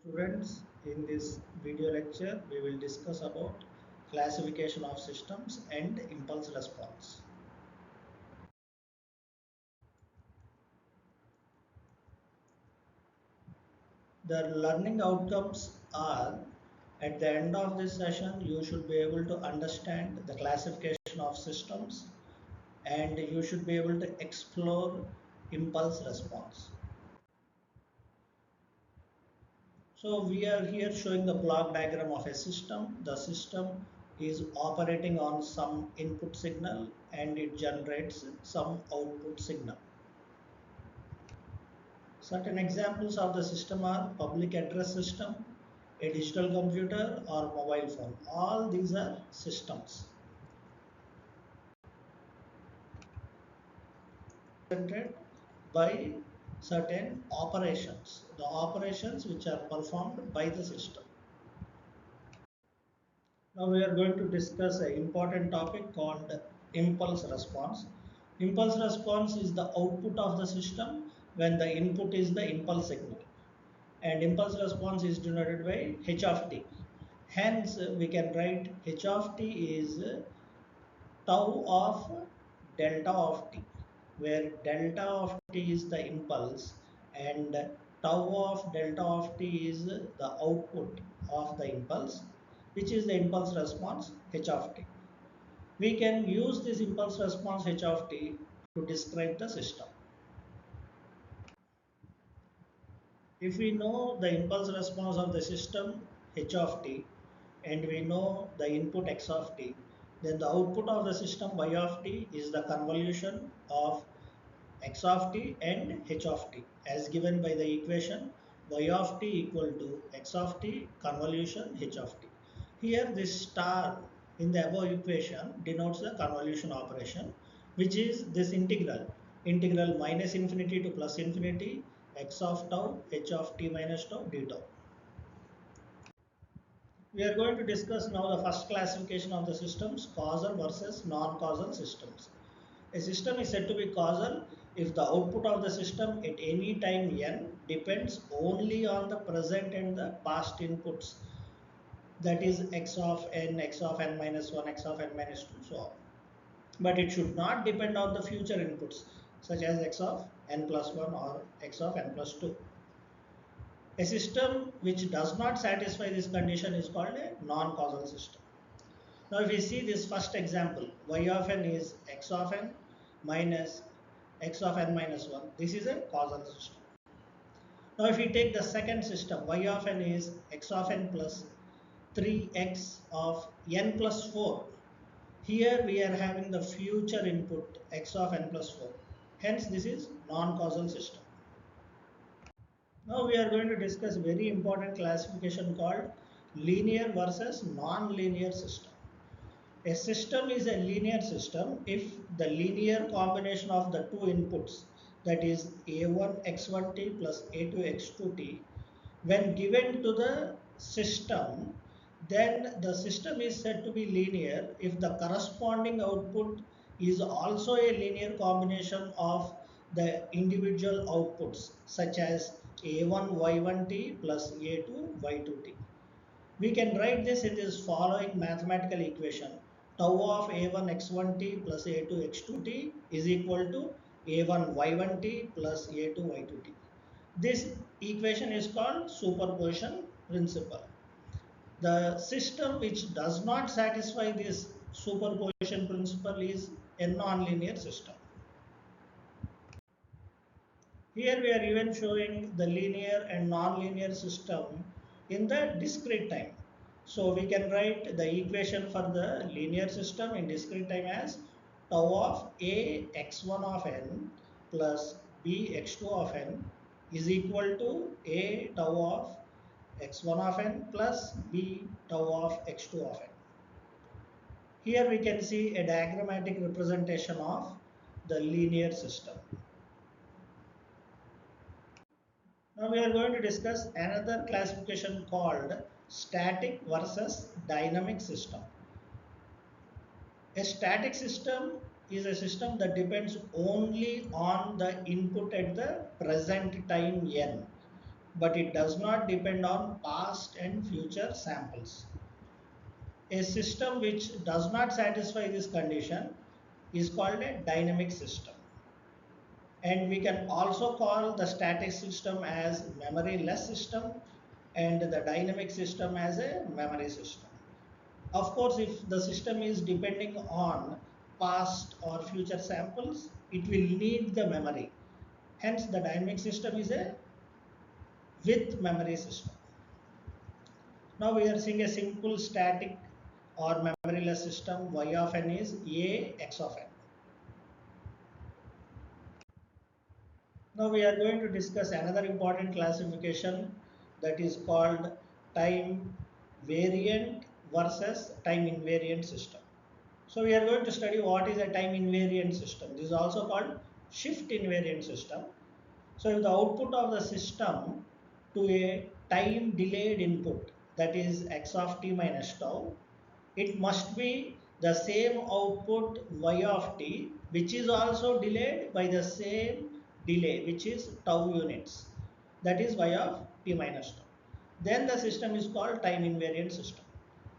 Students, in this video lecture, we will discuss about classification of systems and impulse response. The learning outcomes are, at the end of this session, you should be able to understand the classification of systems and you should be able to explore impulse response. So we are here showing the block diagram of a system. The system is operating on some input signal and it generates some output signal. Certain examples of the system are public address system, a digital computer or mobile phone. All these are systems. Represented by certain operations, the operations which are performed by the system. Now we are going to discuss an important topic called impulse response. Impulse response is the output of the system when the input is the impulse signal. And impulse response is denoted by h of t. Hence, we can write h of t is tau of delta of t, where delta of t is the impulse and tau of delta of t is the output of the impulse, which is the impulse response h of t. We can use this impulse response h of t to describe the system. If we know the impulse response of the system h of t and we know the input x of t, then the output of the system y of t is the convolution of x of t and h of t as given by the equation y of t equal to x of t convolution h of t. Here this star in the above equation denotes the convolution operation, which is this integral minus infinity to plus infinity x of tau h of t minus tau d tau. We are going to discuss now the first classification of the systems, causal versus non-causal systems. A system is said to be causal if the output of the system at any time n depends only on the present and the past inputs, that is x of n minus 1, x of n minus 2, so on. But it should not depend on the future inputs such as x of n plus 1 or x of n plus 2. A system which does not satisfy this condition is called a non-causal system. Now if we see this first example, y of n is x of n minus x of n minus 1. This is a causal system. Now if we take the second system, y of n is x of n plus 3x of n plus 4. Here we are having the future input x of n plus 4. Hence this is non-causal system. Now we are going to discuss very important classification called linear versus non-linear system. A system is a linear system if the linear combination of the two inputs, that is a1 x1t plus a2 x2t, when given to the system, then the system is said to be linear if the corresponding output is also a linear combination of the individual outputs such as a1 y1t plus a2 y2t. We can write this in this following mathematical equation. Tau of a1 x1t plus a2 x2t is equal to a1 y1t plus a2 y2t. This equation is called superposition principle. The system which does not satisfy this superposition principle is a nonlinear system. Here we are even showing the linear and nonlinear system in the discrete time. So we can write the equation for the linear system in discrete time as tau of a x1 of n plus b x2 of n is equal to a tau of x1 of n plus b tau of x2 of n. Here we can see a diagrammatic representation of the linear system. Now we are going to discuss another classification called static versus dynamic system. A static system is a system that depends only on the input at the present time n. but it does not depend on past and future samples. A system which does not satisfy this condition is called a dynamic system. And we can also call the static system as memory-less system and the dynamic system as a memory system. Of course, if the system is depending on past or future samples, it will need the memory. Hence, the dynamic system is a with memory system. Now we are seeing a simple static or memoryless system. Y of n is A x of n. Now we are going to discuss another important classification, that is called time variant versus time invariant system. So we are going to study what is a time invariant system. This is also called shift invariant system. So if the output of the system to a time delayed input, that is x of t minus tau, it must be the same output y of t, which is also delayed by the same delay, which is tau units, that is y of t minus tau. Then the system is called time invariant system.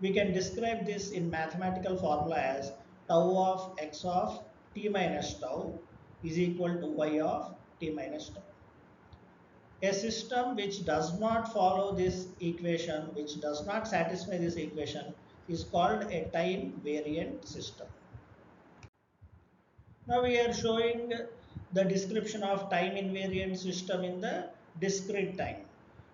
We can describe this in mathematical formula as tau of x of t minus tau is equal to y of t minus tau. A system which does not follow this equation, which does not satisfy this equation, is called a time variant system. Now we are showing the description of time invariant system in the discrete time.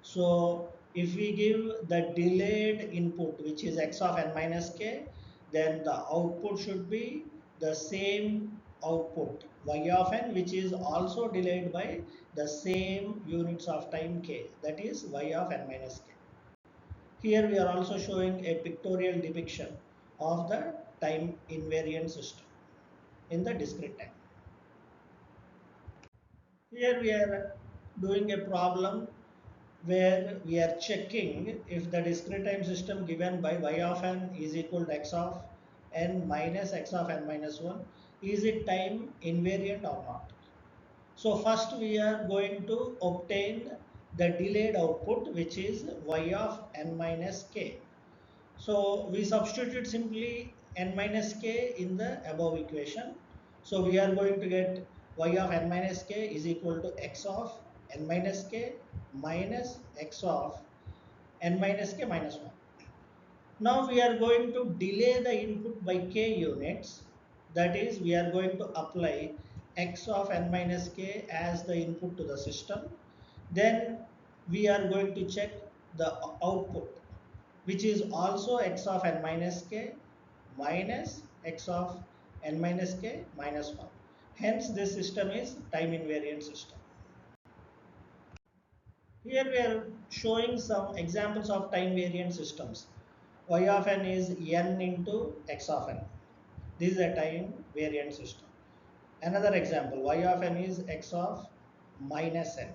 So if we give the delayed input, which is x of n minus k, then the output should be the same output y of n, which is also delayed by the same units of time k, that is y of n minus k. Here we are also showing a pictorial depiction of the time invariant system in the discrete time. Here we are doing a problem where we are checking if the discrete time system given by y of n is equal to x of n minus x of n minus 1, is it time invariant or not. So first we are going to obtain the delayed output, which is y of n minus k. So we substitute simply n minus k in the above equation. So we are going to get y of n minus k is equal to x of n minus k minus x of n minus k minus 1. Now we are going to delay the input by k units. That is, we are going to apply x of n minus k as the input to the system. Then we are going to check the output, which is also x of n minus k minus x of n minus k minus 1. Hence, this system is time invariant system. Here we are showing some examples of time variant systems. Y of n is n into x of n. This is a time variant system. Another example, y of n is x of minus n.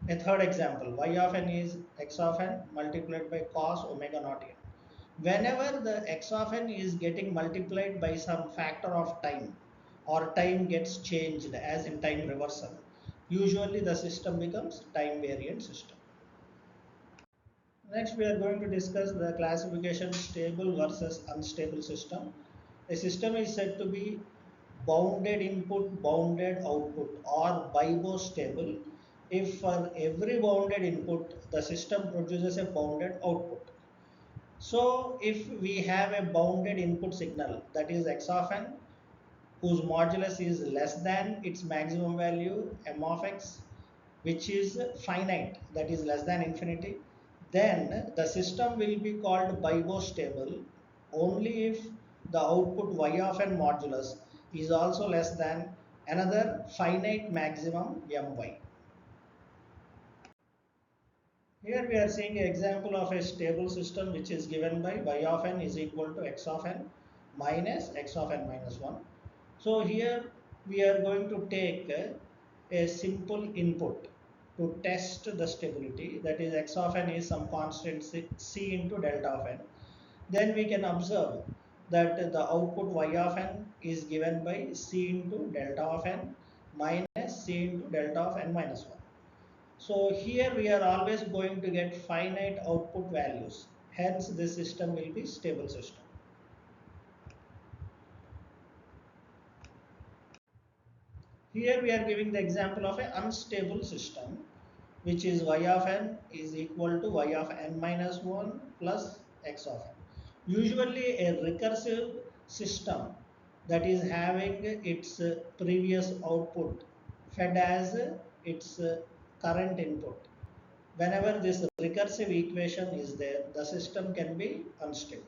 A third example, y of n is x of n multiplied by cos omega naught n. Whenever the x of n is getting multiplied by some factor of time, or time gets changed as in time reversal, usually the system becomes time variant system. Next we are going to discuss the classification stable versus unstable system. A system is said to be bounded input, bounded output, or bibostable if for every bounded input the system produces a bounded output. So if we have a bounded input signal, that is x of n, whose modulus is less than its maximum value m of x, which is finite, that is less than infinity, then the system will be called bibostable only if the output y of n modulus is also less than another finite maximum my. Here we are seeing an example of a stable system which is given by y of n is equal to x of n minus x of n minus 1. So here we are going to take a simple input to test the stability, that is x of n is some constant c into delta of n. Then we can observe that the output y of n is given by c into delta of n minus c into delta of n minus 1. So here we are always going to get finite output values. Hence this system will be stable system. Here we are giving the example of an unstable system, which is y of n is equal to y of n minus 1 plus x of n. Usually a recursive system that is having its previous output fed as its current input. Whenever this recursive equation is there, the system can be unstable.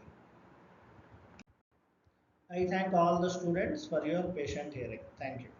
I thank all the students for your patient hearing. Thank you.